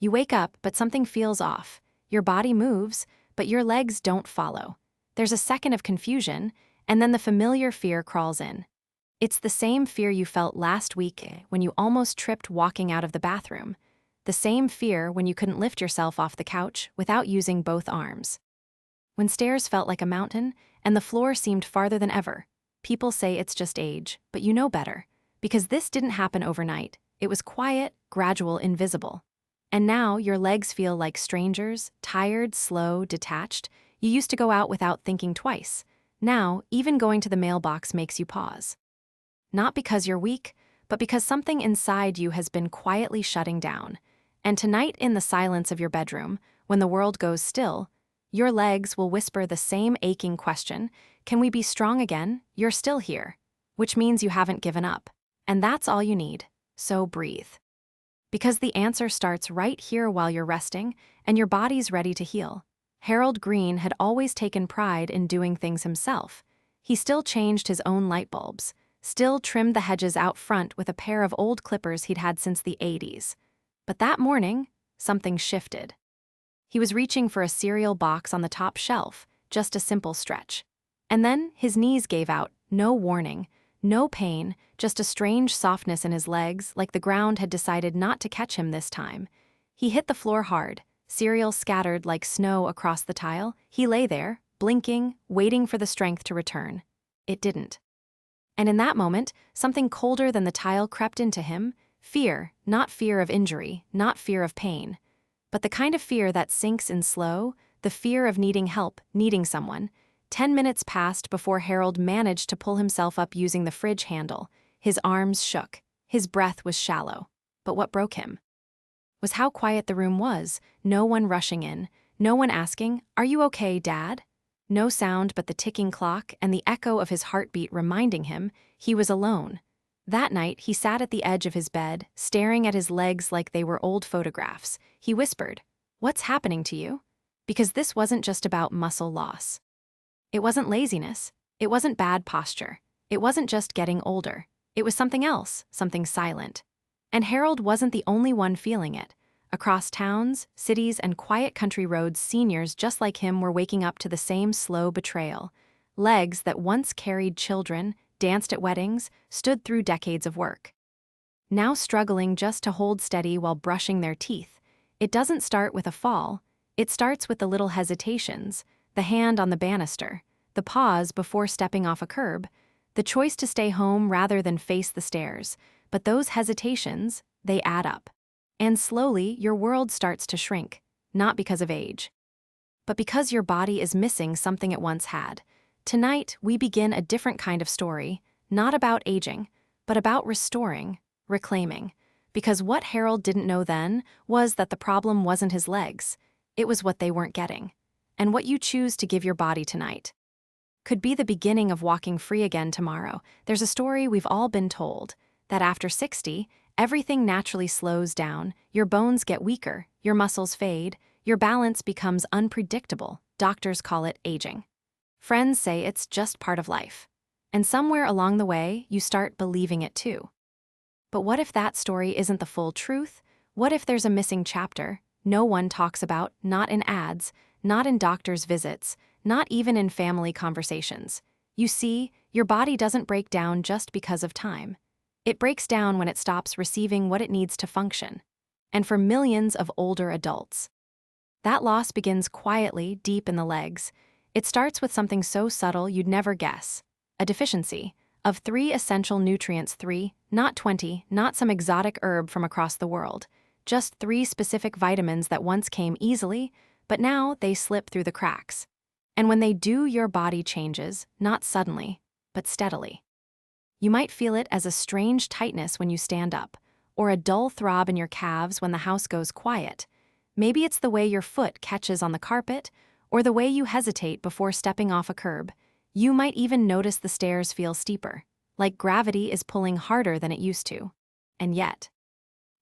You wake up, but something feels off. Your body moves, but your legs don't follow. There's a second of confusion, and then the familiar fear crawls in. It's the same fear you felt last week when you almost tripped walking out of the bathroom. The same fear when you couldn't lift yourself off the couch without using both arms. When stairs felt like a mountain and the floor seemed farther than ever. People say it's just age, but you know better. Because this didn't happen overnight. It was quiet, gradual, invisible. And now your legs feel like strangers, tired, slow, detached. You used to go out without thinking twice. Now, even going to the mailbox makes you pause. Not because you're weak, but because something inside you has been quietly shutting down. And tonight, in the silence of your bedroom, when the world goes still, your legs will whisper the same aching question, can we be strong again? You're still here. Which means you haven't given up. And that's all you need. So breathe. Because the answer starts right here while you're resting, and your body's ready to heal. Harold Green had always taken pride in doing things himself. He still changed his own light bulbs, still trimmed the hedges out front with a pair of old clippers he'd had since the 80s. But that morning, something shifted. He was reaching for a cereal box on the top shelf, just a simple stretch. And then his knees gave out, no warning, no pain, just a strange softness in his legs, like the ground had decided not to catch him this time. He hit the floor hard, cereal scattered like snow across the tile. He lay there, blinking, waiting for the strength to return. It didn't. And in that moment, something colder than the tile crept into him. Fear, not fear of injury, not fear of pain. But the kind of fear that sinks in slow, the fear of needing help, needing someone. 10 minutes passed before Harold managed to pull himself up using the fridge handle. His arms shook. His breath was shallow. But what broke him was how quiet the room was, no one rushing in, no one asking, "Are you okay, Dad?" No sound but the ticking clock and the echo of his heartbeat reminding him he was alone. That night, he sat at the edge of his bed, staring at his legs like they were old photographs. He whispered, "What's happening to you?" Because this wasn't just about muscle loss. It wasn't laziness. It wasn't bad posture. It wasn't just getting older. It was something else, something silent. And Harold wasn't the only one feeling it. Across towns, cities, and quiet country roads, seniors just like him were waking up to the same slow betrayal. Legs that once carried children, danced at weddings, stood through decades of work. Now struggling just to hold steady while brushing their teeth. It doesn't start with a fall. It starts with the little hesitations, the hand on the banister, the pause before stepping off a curb, the choice to stay home rather than face the stairs. But those hesitations, they add up. And slowly, your world starts to shrink, not because of age, but because your body is missing something it once had. Tonight, we begin a different kind of story, not about aging, but about restoring, reclaiming. Because what Harold didn't know then was that the problem wasn't his legs, it was what they weren't getting. And what you choose to give your body tonight could be the beginning of walking free again tomorrow. There's a story we've all been told, that after 60, everything naturally slows down, your bones get weaker, your muscles fade, your balance becomes unpredictable. Doctors call it aging. Friends say it's just part of life. And somewhere along the way, you start believing it too. But what if that story isn't the full truth? What if there's a missing chapter no one talks about, not in ads, not in doctors' visits, not even in family conversations? You see, your body doesn't break down just because of time. It breaks down when it stops receiving what it needs to function. And for millions of older adults, that loss begins quietly, deep in the legs. It starts with something so subtle you'd never guess. A deficiency of 3 essential nutrients, 3, not 20, not some exotic herb from across the world. Just 3 specific vitamins that once came easily, but now they slip through the cracks. And when they do, your body changes, not suddenly, but steadily. You might feel it as a strange tightness when you stand up, or a dull throb in your calves when the house goes quiet. Maybe it's the way your foot catches on the carpet, or the way you hesitate before stepping off a curb. You might even notice the stairs feel steeper, like gravity is pulling harder than it used to. And yet,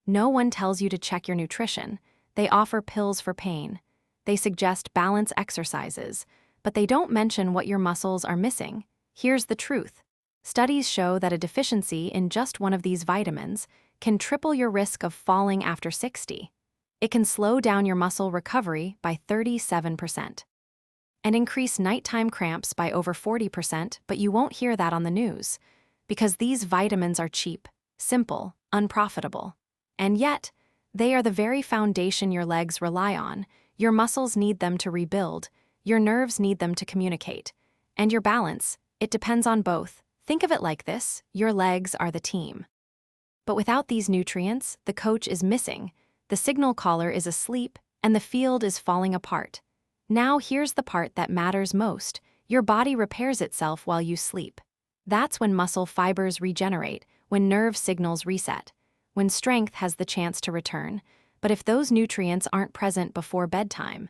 no one tells you to check your nutrition. They offer pills for pain. They suggest balance exercises, but they don't mention what your muscles are missing. Here's the truth. Studies show that a deficiency in just one of these vitamins can triple your risk of falling after 60. It can slow down your muscle recovery by 37% and increase nighttime cramps by over 40%, but you won't hear that on the news because these vitamins are cheap, simple, unprofitable. And yet, they are the very foundation your legs rely on. Your muscles need them to rebuild, your nerves need them to communicate, and your balance, it depends on both. Think of it like this: your legs are the team. But without these nutrients, the coach is missing, the signal caller is asleep, and the field is falling apart. Now here's the part that matters most: your body repairs itself while you sleep. That's when muscle fibers regenerate, when nerve signals reset, when strength has the chance to return. But if those nutrients aren't present before bedtime,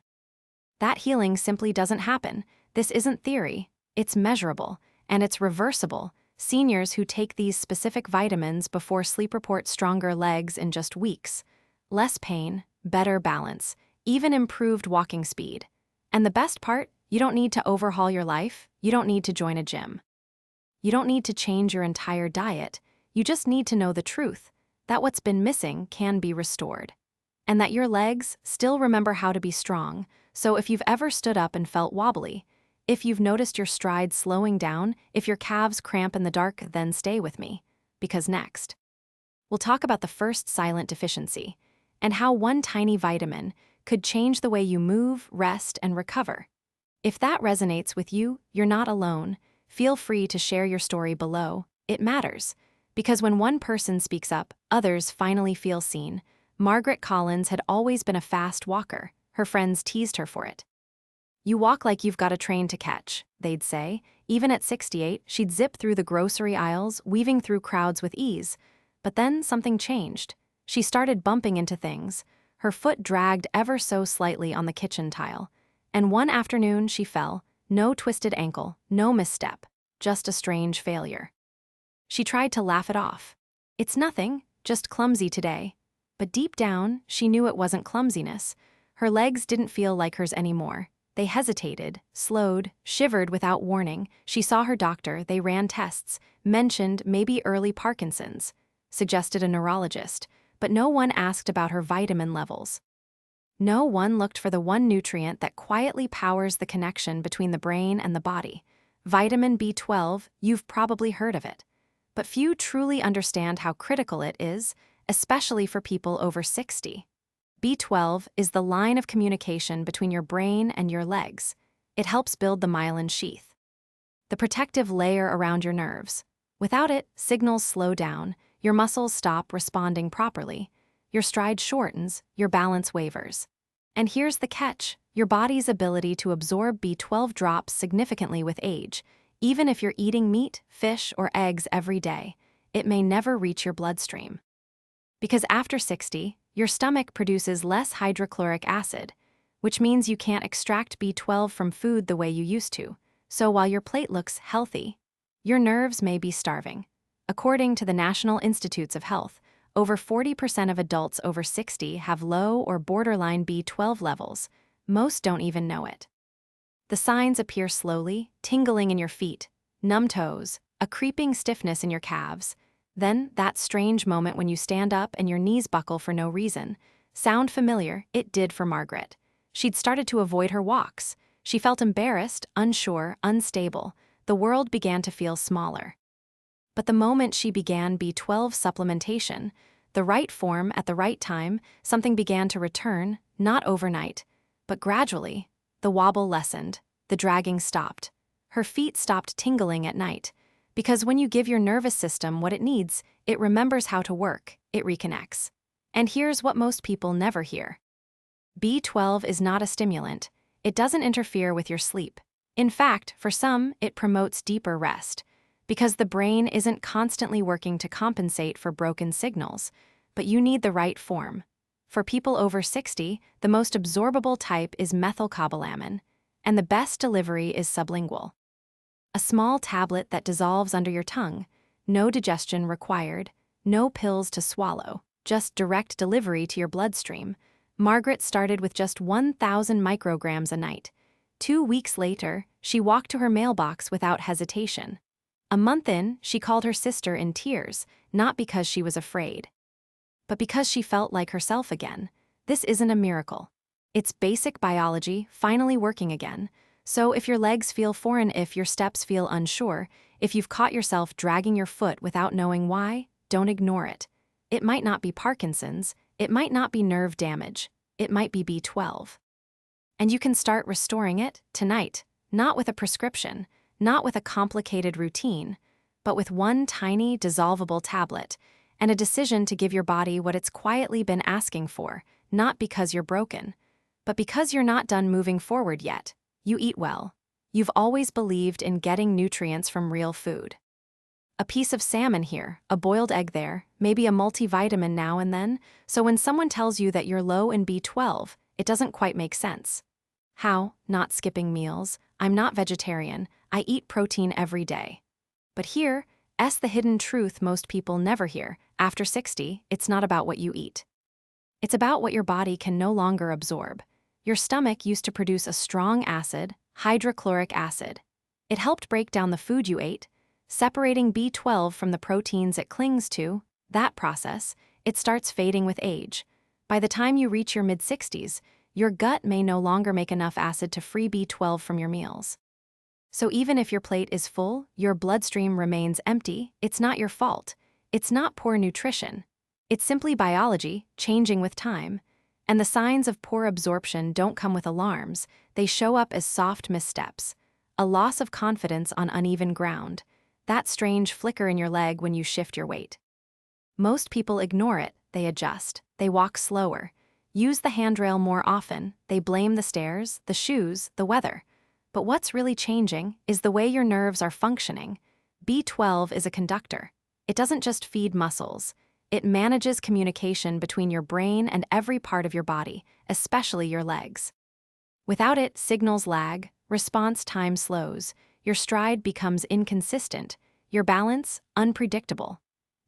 that healing simply doesn't happen. This isn't theory, it's measurable, and it's reversible. Seniors who take these specific vitamins before sleep report stronger legs in just weeks, less pain, better balance, even improved walking speed. And the best part, you don't need to overhaul your life, you don't need to join a gym. You don't need to change your entire diet, you just need to know the truth, that what's been missing can be restored. And that your legs still remember how to be strong. So if you've ever stood up and felt wobbly, if you've noticed your stride slowing down, if your calves cramp in the dark, then stay with me. Because next, we'll talk about the first silent deficiency and how one tiny vitamin could change the way you move, rest, and recover. If that resonates with you, you're not alone. Feel free to share your story below. It matters. Because when one person speaks up, others finally feel seen. Margaret Collins had always been a fast walker. Her friends teased her for it. "You walk like you've got a train to catch," they'd say. Even at 68, she'd zip through the grocery aisles, weaving through crowds with ease. But then something changed. She started bumping into things. Her foot dragged ever so slightly on the kitchen tile. And one afternoon she fell. No twisted ankle, no misstep, just a strange failure. She tried to laugh it off. "It's nothing, just clumsy today." But deep down, she knew it wasn't clumsiness. Her legs didn't feel like hers anymore. They hesitated, slowed, shivered without warning. She saw her doctor, they ran tests, mentioned maybe early Parkinson's, suggested a neurologist, but no one asked about her vitamin levels. No one looked for the one nutrient that quietly powers the connection between the brain and the body. Vitamin B12, you've probably heard of it. But few truly understand how critical it is, especially for people over 60. B12 is the line of communication between your brain and your legs. It helps build the myelin sheath, the protective layer around your nerves. Without it, signals slow down, your muscles stop responding properly, your stride shortens, your balance wavers. And here's the catch: your body's ability to absorb B12 drops significantly with age. Even if you're eating meat, fish, or eggs every day, it may never reach your bloodstream. Because after 60, your stomach produces less hydrochloric acid, which means you can't extract B12 from food the way you used to. So while your plate looks healthy, your nerves may be starving. According to the National Institutes of Health, over 40% of adults over 60 have low or borderline B12 levels. Most don't even know it. The signs appear slowly: tingling in your feet, numb toes, a creeping stiffness in your calves. Then, that strange moment when you stand up and your knees buckle for no reason. Sound familiar? It did for Margaret. She'd started to avoid her walks. She felt embarrassed, unsure, unstable. The world began to feel smaller. But the moment she began B12 supplementation, the right form at the right time, something began to return, not overnight, but gradually. The wobble lessened, the dragging stopped. Her feet stopped tingling at night. Because when you give your nervous system what it needs, it remembers how to work, it reconnects. And here's what most people never hear. B12 is not a stimulant. It doesn't interfere with your sleep. In fact, for some, it promotes deeper rest. Because the brain isn't constantly working to compensate for broken signals, but you need the right form. For people over 60, the most absorbable type is methylcobalamin, and the best delivery is sublingual. A small tablet that dissolves under your tongue, no digestion required, no pills to swallow, just direct delivery to your bloodstream. Margaret started with just 1,000 micrograms a night. 2 weeks later, she walked to her mailbox without hesitation. A month in, she called her sister in tears, not because she was afraid, but because she felt like herself again. This isn't a miracle. It's basic biology finally working again. So if your legs feel foreign, if your steps feel unsure, if you've caught yourself dragging your foot without knowing why, don't ignore it. It might not be Parkinson's, it might not be nerve damage, it might be B12. And you can start restoring it tonight, not with a prescription, not with a complicated routine, but with one tiny, dissolvable tablet, and a decision to give your body what it's quietly been asking for, not because you're broken, but because you're not done moving forward yet. You eat well. You've always believed in getting nutrients from real food. A piece of salmon here, a boiled egg there, maybe a multivitamin now and then, so when someone tells you that you're low in B12, it doesn't quite make sense. How? Not skipping meals. I'm not vegetarian. I eat protein every day. But here, the hidden truth most people never hear. After 60, it's not about what you eat. It's about what your body can no longer absorb. Your stomach used to produce a strong acid, hydrochloric acid. It helped break down the food you ate, separating B12 from the proteins it clings to. That process, it starts fading with age. By the time you reach your mid-60s, your gut may no longer make enough acid to free B12 from your meals. So even if your plate is full, your bloodstream remains empty. It's not your fault. It's not poor nutrition. It's simply biology, changing with time. And the signs of poor absorption don't come with alarms. They show up as soft missteps. A loss of confidence on uneven ground. That strange flicker in your leg when you shift your weight. Most people ignore it. They adjust. They walk slower. Use the handrail more often. They blame the stairs, the shoes, the weather. But what's really changing is the way your nerves are functioning. B12 is a conductor. It doesn't just feed muscles. It manages communication between your brain and every part of your body, especially your legs. Without it, signals lag, response time slows, your stride becomes inconsistent, your balance unpredictable.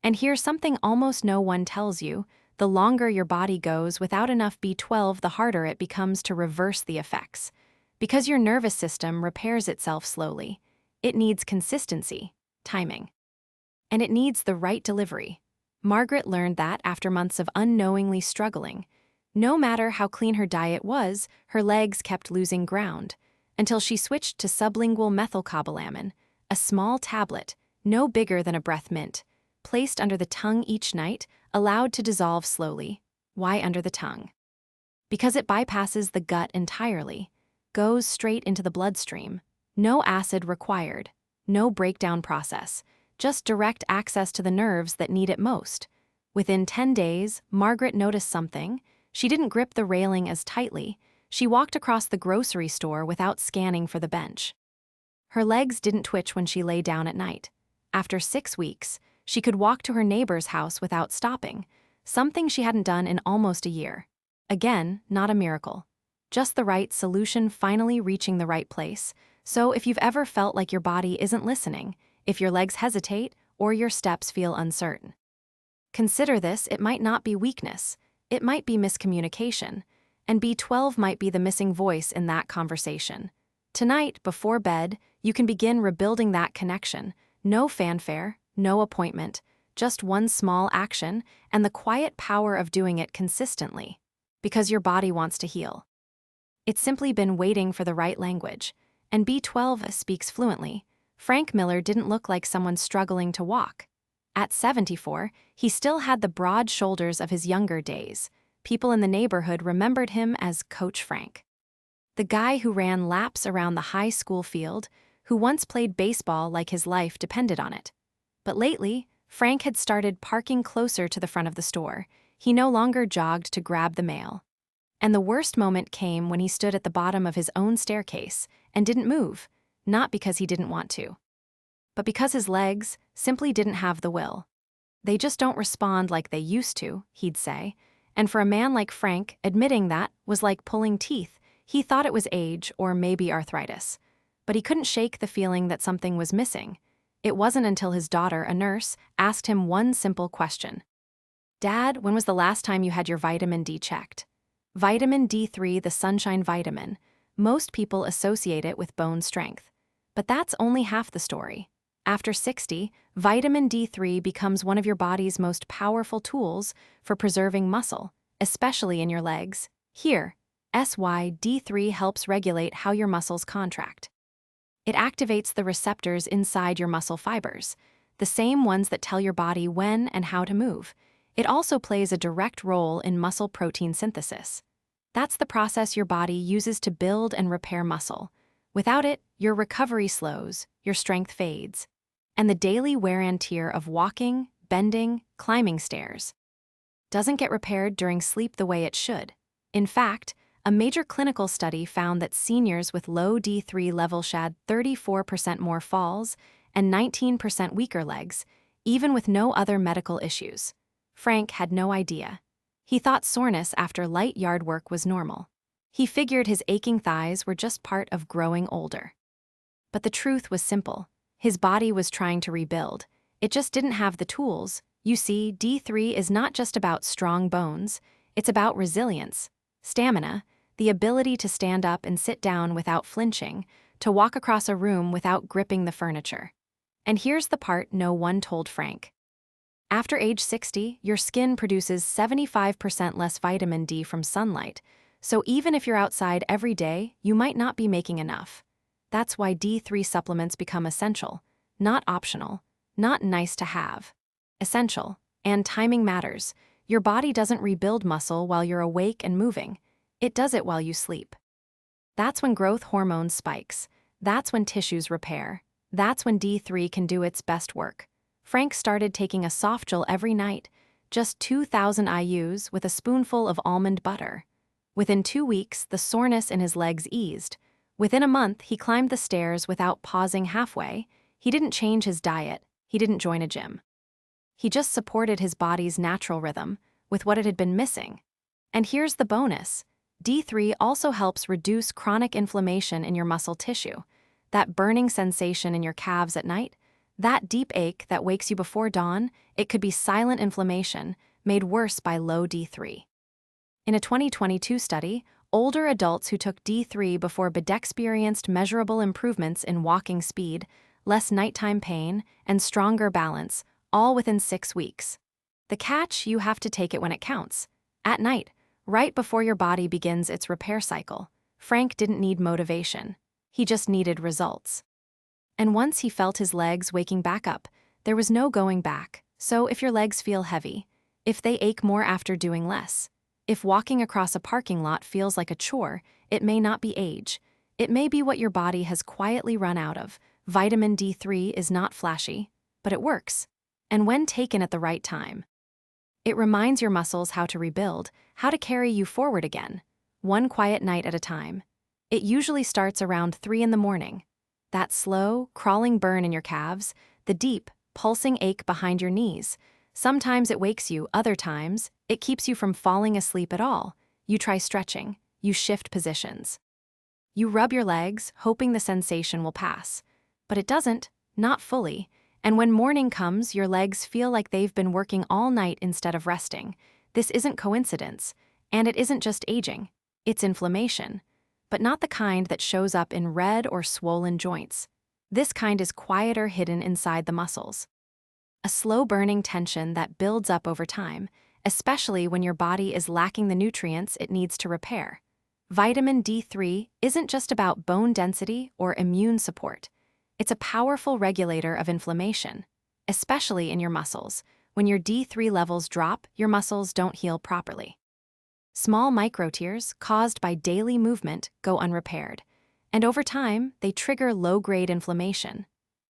And here's something almost no one tells you: the longer your body goes without enough B12, the harder it becomes to reverse the effects. Because your nervous system repairs itself slowly. It needs consistency, timing. And it needs the right delivery. Margaret learned that after months of unknowingly struggling. No matter how clean her diet was, her legs kept losing ground, until she switched to sublingual methylcobalamin, a small tablet, no bigger than a breath mint, placed under the tongue each night, allowed to dissolve slowly. Why under the tongue? Because it bypasses the gut entirely, goes straight into the bloodstream. No acid required, no breakdown process, just direct access to the nerves that need it most. Within 10 days, Margaret noticed something. She didn't grip the railing as tightly. She walked across the grocery store without scanning for the bench. Her legs didn't twitch when she lay down at night. After 6 weeks, she could walk to her neighbor's house without stopping, something she hadn't done in almost a year. Again, not a miracle. Just the right solution finally reaching the right place. So if you've ever felt like your body isn't listening, if your legs hesitate or your steps feel uncertain, consider this. It might not be weakness. It might be miscommunication. And B12 might be the missing voice in that conversation. Tonight, before bed, you can begin rebuilding that connection. No fanfare, no appointment, just one small action and the quiet power of doing it consistently. Because your body wants to heal. It's simply been waiting for the right language. And B12 speaks fluently. Frank Miller didn't look like someone struggling to walk. At 74, he still had the broad shoulders of his younger days. People in the neighborhood remembered him as Coach Frank. The guy who ran laps around the high school field, who once played baseball like his life depended on it. But lately, Frank had started parking closer to the front of the store. He no longer jogged to grab the mail. And the worst moment came when he stood at the bottom of his own staircase and didn't move, not because he didn't want to, but because his legs simply didn't have the will. They just don't respond like they used to, he'd say. And for a man like Frank, admitting that was like pulling teeth. He thought it was age or maybe arthritis. But he couldn't shake the feeling that something was missing. It wasn't until his daughter, a nurse, asked him one simple question. "Dad, when was the last time you had your vitamin D checked?" Vitamin D3, the sunshine vitamin. Most people associate it with bone strength. But that's only half the story. After 60, vitamin D3 becomes one of your body's most powerful tools for preserving muscle, especially in your legs. Here, SYD3 helps regulate how your muscles contract. It activates the receptors inside your muscle fibers, the same ones that tell your body when and how to move. It also plays a direct role in muscle protein synthesis. That's the process your body uses to build and repair muscle. Without it, your recovery slows, your strength fades, and the daily wear and tear of walking, bending, climbing stairs doesn't get repaired during sleep the way it should. In fact, a major clinical study found that seniors with low D3 levels had 34% more falls and 19% weaker legs, even with no other medical issues. Frank had no idea. He thought soreness after light yard work was normal. He figured his aching thighs were just part of growing older. But the truth was simple. His body was trying to rebuild. It just didn't have the tools. You see, D3 is not just about strong bones. It's about resilience, stamina, the ability to stand up and sit down without flinching, to walk across a room without gripping the furniture. And here's the part no one told Frank. After age 60, your skin produces 75% less vitamin D from sunlight, so even if you're outside every day, you might not be making enough. That's why D3 supplements become essential, not optional, not nice to have. Essential, and timing matters. Your body doesn't rebuild muscle while you're awake and moving. It does it while you sleep. That's when growth hormone spikes. That's when tissues repair. That's when D3 can do its best work. Frank started taking a soft gel every night, just 2,000 IUs with a spoonful of almond butter. Within 2 weeks, the soreness in his legs eased. Within a month, he climbed the stairs without pausing halfway. He didn't change his diet. He didn't join a gym. He just supported his body's natural rhythm with what it had been missing. And here's the bonus. D3 also helps reduce chronic inflammation in your muscle tissue. That burning sensation in your calves at night, that deep ache that wakes you before dawn, it could be silent inflammation made worse by low D3. In a 2022 study, older adults who took D3 before bed experienced measurable improvements in walking speed, less nighttime pain, and stronger balance, all within 6 weeks. The catch: you have to take it when it counts. At night, right before your body begins its repair cycle. Frank didn't need motivation. He just needed results. And once he felt his legs waking back up, there was no going back. So if your legs feel heavy, if they ache more after doing less, if walking across a parking lot feels like a chore, it may not be age. It may be what your body has quietly run out of. Vitamin D3 is not flashy, but it works. And when taken at the right time, it reminds your muscles how to rebuild, how to carry you forward again, one quiet night at a time. It usually starts around 3 in the morning. That slow, crawling burn in your calves, the deep, pulsing ache behind your knees. Sometimes it wakes you, other times, it keeps you from falling asleep at all. You try stretching, you shift positions. You rub your legs, hoping the sensation will pass. But it doesn't, not fully. And when morning comes, your legs feel like they've been working all night instead of resting. This isn't coincidence, and it isn't just aging. It's inflammation, but not the kind that shows up in red or swollen joints. This kind is quieter, hidden inside the muscles. A slow-burning tension that builds up over time, especially when your body is lacking the nutrients it needs to repair. Vitamin D3 isn't just about bone density or immune support. It's a powerful regulator of inflammation, especially in your muscles. When your D3 levels drop, your muscles don't heal properly. Small micro-tears caused by daily movement go unrepaired, and over time, they trigger low-grade inflammation.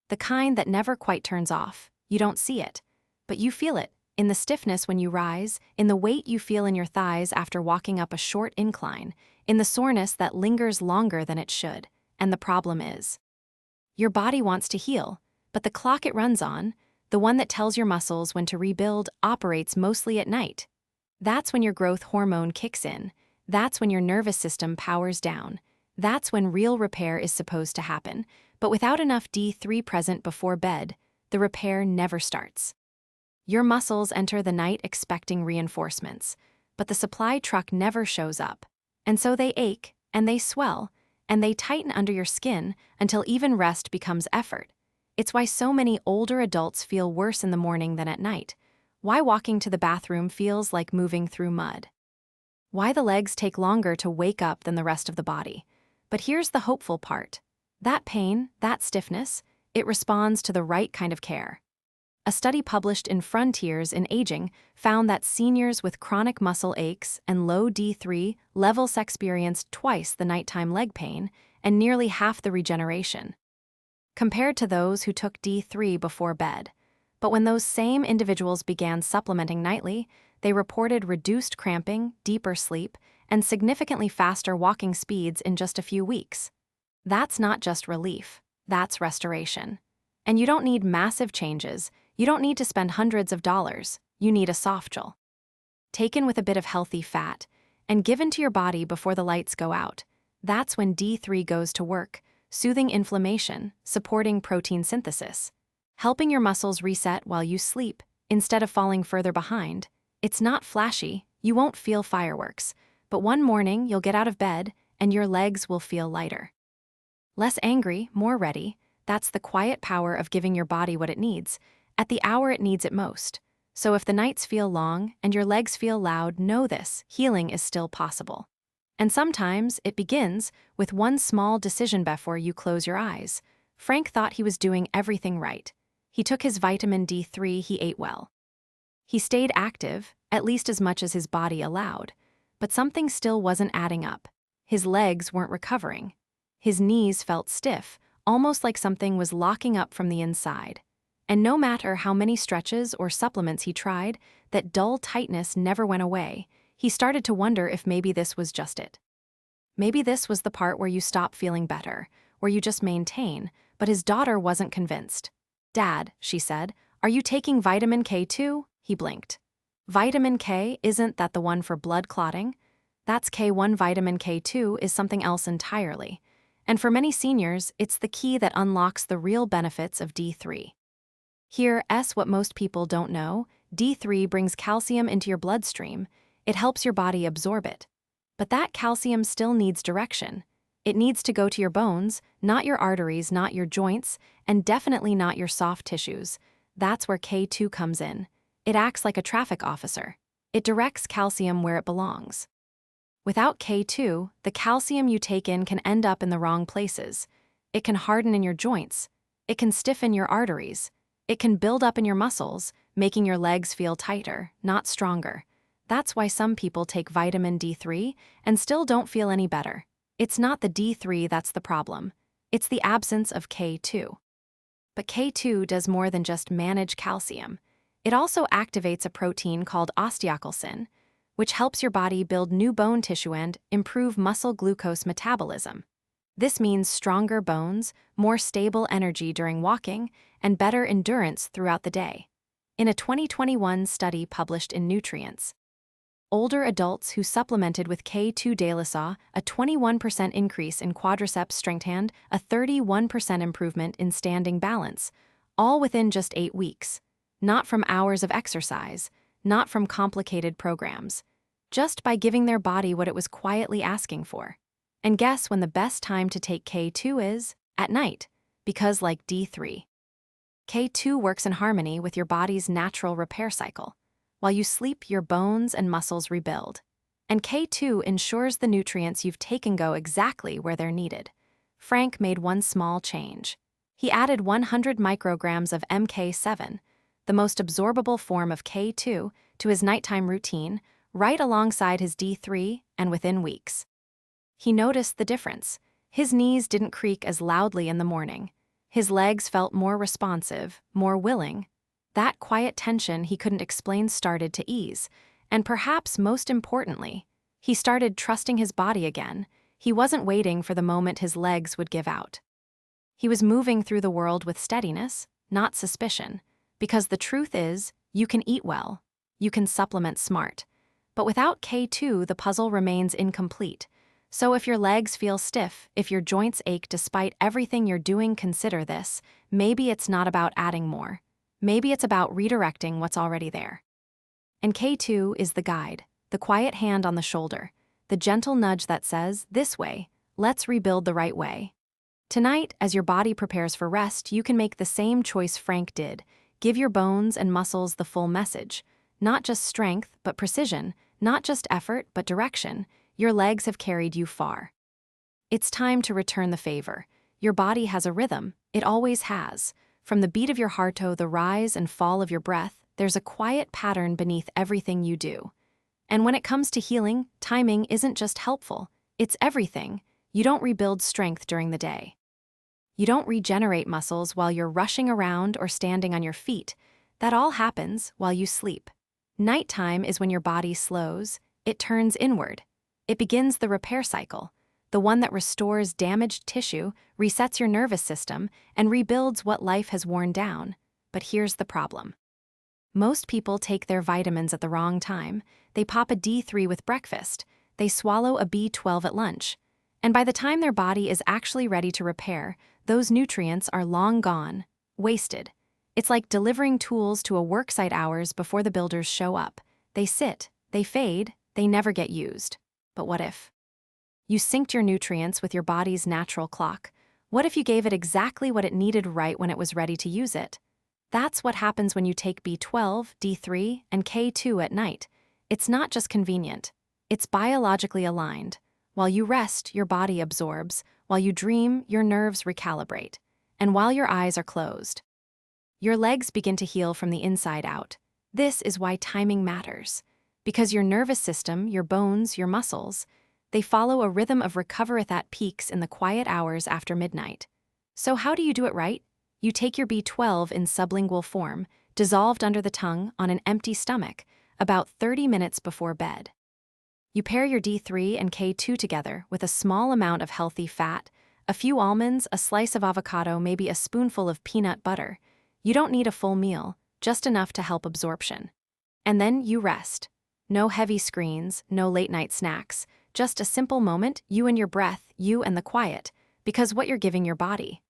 The kind that never quite turns off. You don't see it, but you feel it in the stiffness when you rise, in the weight you feel in your thighs after walking up a short incline, in the soreness that lingers longer than it should. And the problem is, your body wants to heal, but the clock it runs on, the one that tells your muscles when to rebuild, operates mostly at night. That's when your growth hormone kicks in. That's when your nervous system powers down. That's when real repair is supposed to happen. But without enough D3 present before bed, the repair never starts. Your muscles enter the night expecting reinforcements, but the supply truck never shows up. And so they ache, and they swell, and they tighten under your skin until even rest becomes effort. It's why so many older adults feel worse in the morning than at night. Why walking to the bathroom feels like moving through mud. Why the legs take longer to wake up than the rest of the body. But here's the hopeful part. That pain, that stiffness, it responds to the right kind of care. A study published in Frontiers in Aging found that seniors with chronic muscle aches and low D3 levels experienced twice the nighttime leg pain and nearly half the regeneration, compared to those who took D3 before bed. But when those same individuals began supplementing nightly, they reported reduced cramping, deeper sleep, and significantly faster walking speeds in just a few weeks. That's not just relief, that's restoration. And you don't need massive changes. You don't need to spend hundreds of dollars. You need a softgel, taken with a bit of healthy fat, and given to your body before the lights go out. That's when D3 goes to work, soothing inflammation, supporting protein synthesis, helping your muscles reset while you sleep, instead of falling further behind. It's not flashy, you won't feel fireworks, but one morning you'll get out of bed and your legs will feel lighter. Less angry, more ready. That's the quiet power of giving your body what it needs, at the hour it needs it most. So if the nights feel long and your legs feel loud, know this: healing is still possible. And sometimes it begins with one small decision before you close your eyes. Frank thought he was doing everything right. He took his vitamin D3, he ate well. He stayed active, at least as much as his body allowed. But something still wasn't adding up. His legs weren't recovering. His knees felt stiff, almost like something was locking up from the inside. And no matter how many stretches or supplements he tried, that dull tightness never went away. He started to wonder if maybe this was just it. Maybe this was the part where you stop feeling better, where you just maintain, but his daughter wasn't convinced. "Dad," she said, "are you taking vitamin K too?" He blinked. Vitamin K, isn't that the one for blood clotting? That's K1. Vitamin K2 is something else entirely. And for many seniors, it's the key that unlocks the real benefits of D3. Here's what most people don't know. D3 brings calcium into your bloodstream. It helps your body absorb it. But that calcium still needs direction. It needs to go to your bones, not your arteries, not your joints, and definitely not your soft tissues. That's where K2 comes in. It acts like a traffic officer. It directs calcium where it belongs. Without K2, the calcium you take in can end up in the wrong places. It can harden in your joints. It can stiffen your arteries. It can build up in your muscles, making your legs feel tighter, not stronger. That's why some people take vitamin D3 and still don't feel any better. It's not the D3 that's the problem. It's the absence of K2. But K2 does more than just manage calcium. It also activates a protein called osteocalcin, which helps your body build new bone tissue and improve muscle glucose metabolism. This means stronger bones, more stable energy during walking, and better endurance throughout the day. In a 2021 study published in Nutrients, older adults who supplemented with K2 daily saw a 21% increase in quadriceps strength and a 31% improvement in standing balance, all within just 8 weeks. Not from hours of exercise, not from complicated programs, just by giving their body what it was quietly asking for. And guess when the best time to take K2 is? At night, because like D3, K2 works in harmony with your body's natural repair cycle. While you sleep, your bones and muscles rebuild. And K2 ensures the nutrients you've taken go exactly where they're needed. Frank made one small change. He added 100 micrograms of MK7, the most absorbable form of K2, to his nighttime routine, right alongside his D3, and within weeks, he noticed the difference. His knees didn't creak as loudly in the morning. His legs felt more responsive, more willing. That quiet tension he couldn't explain started to ease, and perhaps most importantly, he started trusting his body again. He wasn't waiting for the moment his legs would give out. He was moving through the world with steadiness, not suspicion, because the truth is, you can eat well, you can supplement smart, but without K2, the puzzle remains incomplete. So if your legs feel stiff, if your joints ache despite everything you're doing, consider this. Maybe it's not about adding more. Maybe it's about redirecting what's already there. And K2 is the guide, the quiet hand on the shoulder, the gentle nudge that says, "This way, let's rebuild the right way." Tonight, as your body prepares for rest, you can make the same choice Frank did. Give your bones and muscles the full message. Not just strength, but precision. Not just effort, but direction. Your legs have carried you far. It's time to return the favor. Your body has a rhythm. It always has. From the beat of your heart to the rise and fall of your breath, there's a quiet pattern beneath everything you do. And when it comes to healing, timing isn't just helpful, it's everything. You don't rebuild strength during the day. You don't regenerate muscles while you're rushing around or standing on your feet. That all happens while you sleep. Nighttime is when your body slows, it turns inward. It begins the repair cycle, the one that restores damaged tissue, resets your nervous system, and rebuilds what life has worn down. But here's the problem. Most people take their vitamins at the wrong time. They pop a D3 with breakfast. They swallow a B12 at lunch. And by the time their body is actually ready to repair, those nutrients are long gone, wasted. It's like delivering tools to a worksite hours before the builders show up. They sit, they fade, they never get used. But what if you synced your nutrients with your body's natural clock? What if you gave it exactly what it needed right when it was ready to use it? That's what happens when you take B12, D3, and K2 at night. It's not just convenient. It's biologically aligned. While you rest, your body absorbs. While you dream, your nerves recalibrate. And while your eyes are closed, your legs begin to heal from the inside out. This is why timing matters. Because your nervous system, your bones, your muscles, they follow a rhythm of recovery that peaks in the quiet hours after midnight. So how do you do it right? You take your B12 in sublingual form, dissolved under the tongue on an empty stomach, about 30 minutes before bed. You pair your D3 and K2 together with a small amount of healthy fat, a few almonds, a slice of avocado, maybe a spoonful of peanut butter. You don't need a full meal, just enough to help absorption. And then you rest. No heavy screens, no late-night snacks, just a simple moment, you and your breath, you and the quiet, because what you're giving your body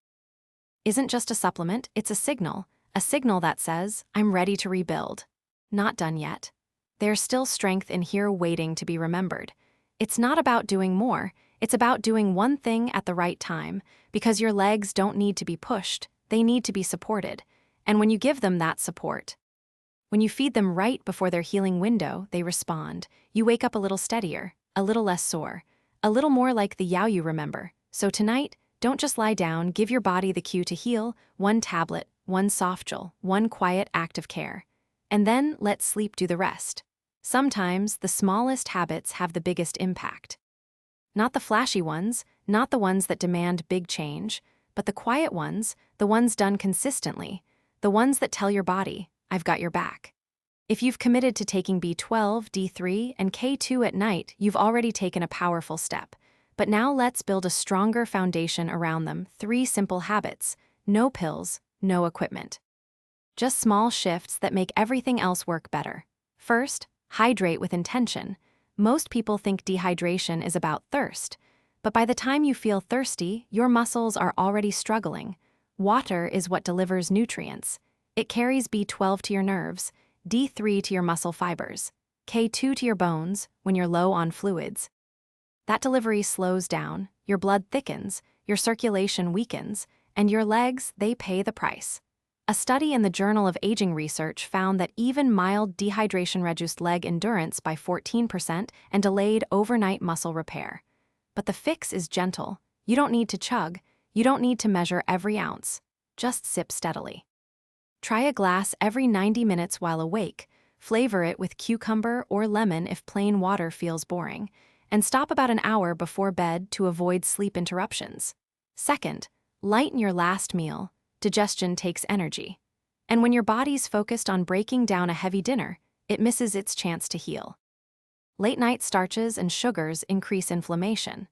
isn't just a supplement, it's a signal that says, I'm ready to rebuild. Not done yet. There's still strength in here waiting to be remembered. It's not about doing more, it's about doing one thing at the right time, because your legs don't need to be pushed, they need to be supported. And when you give them that support, when you feed them right before their healing window, they respond. You wake up a little steadier, a little less sore, a little more like the Yao you remember. So tonight, don't just lie down, give your body the cue to heal, one tablet, one soft gel, one quiet act of care. And then let sleep do the rest. Sometimes the smallest habits have the biggest impact. Not the flashy ones, not the ones that demand big change, but the quiet ones, the ones done consistently, the ones that tell your body, I've got your back. If you've committed to taking B12, D3, and K2 at night, you've already taken a powerful step. But now let's build a stronger foundation around them. 3 simple habits. No pills, no equipment. Just small shifts that make everything else work better. First, hydrate with intention. Most people think dehydration is about thirst. But by the time you feel thirsty, your muscles are already struggling. Water is what delivers nutrients. It carries B12 to your nerves, D3 to your muscle fibers, K2 to your bones when you're low on fluids. That delivery slows down, your blood thickens, your circulation weakens, and your legs, they pay the price. A study in the Journal of Aging Research found that even mild dehydration reduced leg endurance by 14% and delayed overnight muscle repair. But the fix is gentle. You don't need to chug. You don't need to measure every ounce. Just sip steadily. Try a glass every 90 minutes while awake. Flavor it with cucumber or lemon if plain water feels boring. And stop about an hour before bed to avoid sleep interruptions. Second, lighten your last meal. Digestion takes energy. And when your body's focused on breaking down a heavy dinner, it misses its chance to heal. Late-night starches and sugars increase inflammation.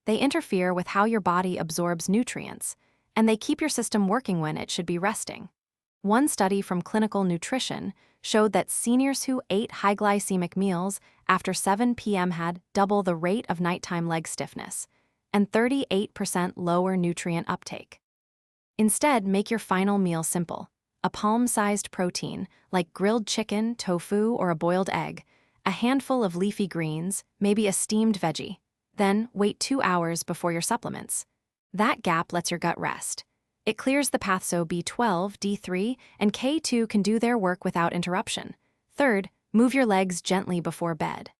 They interfere with how your body absorbs nutrients, and they keep your system working when it should be resting. One study from Clinical Nutrition showed that seniors who ate high glycemic meals after 7 p.m. had double the rate of nighttime leg stiffness and 38% lower nutrient uptake. Instead, make your final meal simple. A palm-sized protein, like grilled chicken, tofu, or a boiled egg, a handful of leafy greens, maybe a steamed veggie. Then, wait 2 hours before your supplements. That gap lets your gut rest. It clears the path so B12, D3, and K2 can do their work without interruption. Third, move your legs gently before bed.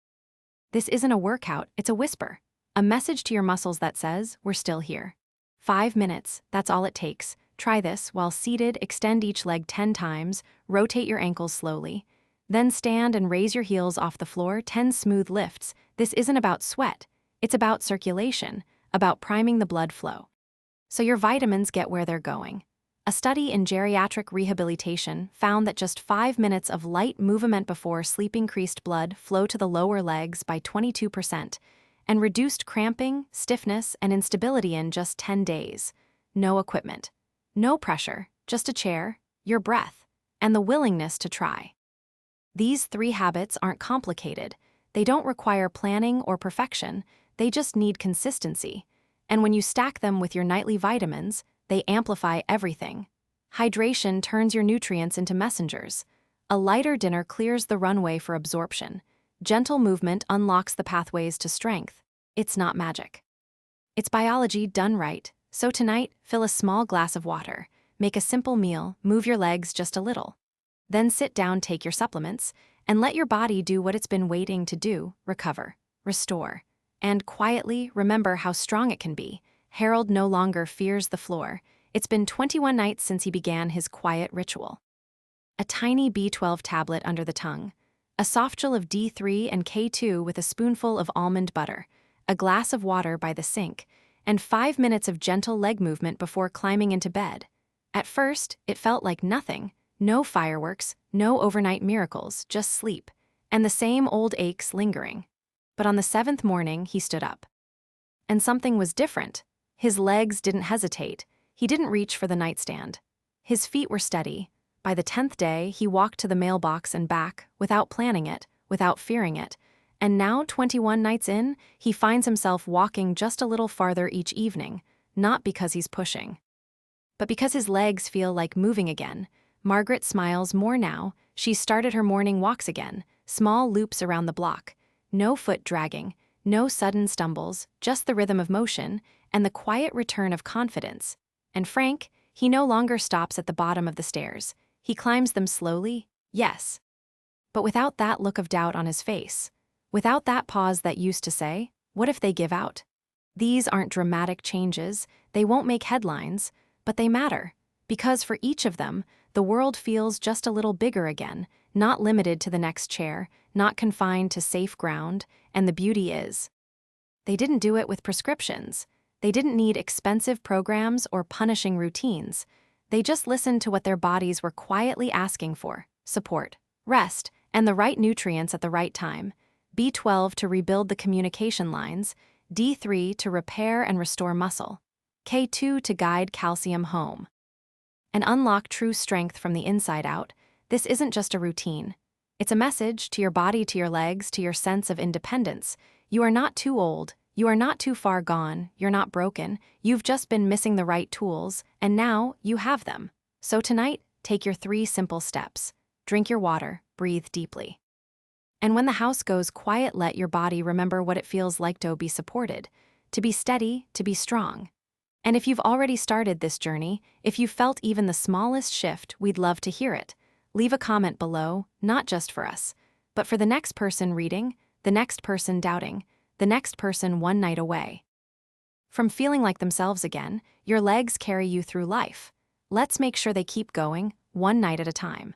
This isn't a workout, it's a whisper. A message to your muscles that says, we're still here. 5 minutes, that's all it takes. Try this while seated, extend each leg 10 times, rotate your ankles slowly. Then stand and raise your heels off the floor, 10 smooth lifts. This isn't about sweat, it's about circulation, about priming the blood flow. So your vitamins get where they're going. A study in geriatric rehabilitation found that just 5 minutes of light movement before sleep increased blood flow to the lower legs by 22% and reduced cramping, stiffness, and instability in just 10 days. No equipment. No pressure, just a chair, your breath, and the willingness to try. These 3 habits aren't complicated. They don't require planning or perfection, they just need consistency. And when you stack them with your nightly vitamins, they amplify everything. Hydration turns your nutrients into messengers. A lighter dinner clears the runway for absorption. Gentle movement unlocks the pathways to strength. It's not magic. It's biology done right. So tonight, fill a small glass of water, make a simple meal, move your legs just a little. Then sit down, take your supplements, and let your body do what it's been waiting to do: recover, restore. And quietly remember how strong it can be. Harold no longer fears the floor. It's been 21 nights since he began his quiet ritual. A tiny B12 tablet under the tongue, a softgel of D3 and K2 with a spoonful of almond butter, a glass of water by the sink, and 5 minutes of gentle leg movement before climbing into bed. At first, it felt like nothing. No fireworks, no overnight miracles, just sleep, and the same old aches lingering. But on the 7th morning, he stood up. And something was different. His legs didn't hesitate. He didn't reach for the nightstand. His feet were steady. By the 10th day, he walked to the mailbox and back, without planning it, without fearing it. And now, 21 nights in, he finds himself walking just a little farther each evening, not because he's pushing, but because his legs feel like moving again. Margaret smiles more now. She started her morning walks again, small loops around the block. No foot dragging, no sudden stumbles, just the rhythm of motion and the quiet return of confidence. And Frank, he no longer stops at the bottom of the stairs. He climbs them slowly, yes, but without that look of doubt on his face. Without that pause that used to say, what if they give out? These aren't dramatic changes, they won't make headlines, but they matter. Because for each of them, the world feels just a little bigger again, not limited to the next chair, not confined to safe ground, and the beauty is, they didn't do it with prescriptions. They didn't need expensive programs or punishing routines. They just listened to what their bodies were quietly asking for: support, rest, and the right nutrients at the right time. B12 to rebuild the communication lines, D3 to repair and restore muscle, K2 to guide calcium home. And unlock true strength from the inside out. This isn't just a routine. It's a message to your body, to your legs, to your sense of independence. You are not too old. You are not too far gone. You're not broken. You've just been missing the right tools, and now you have them. So tonight, take your 3 simple steps. Drink your water, breathe deeply. And when the house goes quiet, let your body remember what it feels like to be supported, to be steady, to be strong. And if you've already started this journey, if you felt even the smallest shift, we'd love to hear it. Leave a comment below, not just for us, but for the next person reading, the next person doubting, the next person one night away from feeling like themselves again. Your legs carry you through life. Let's make sure they keep going, one night at a time.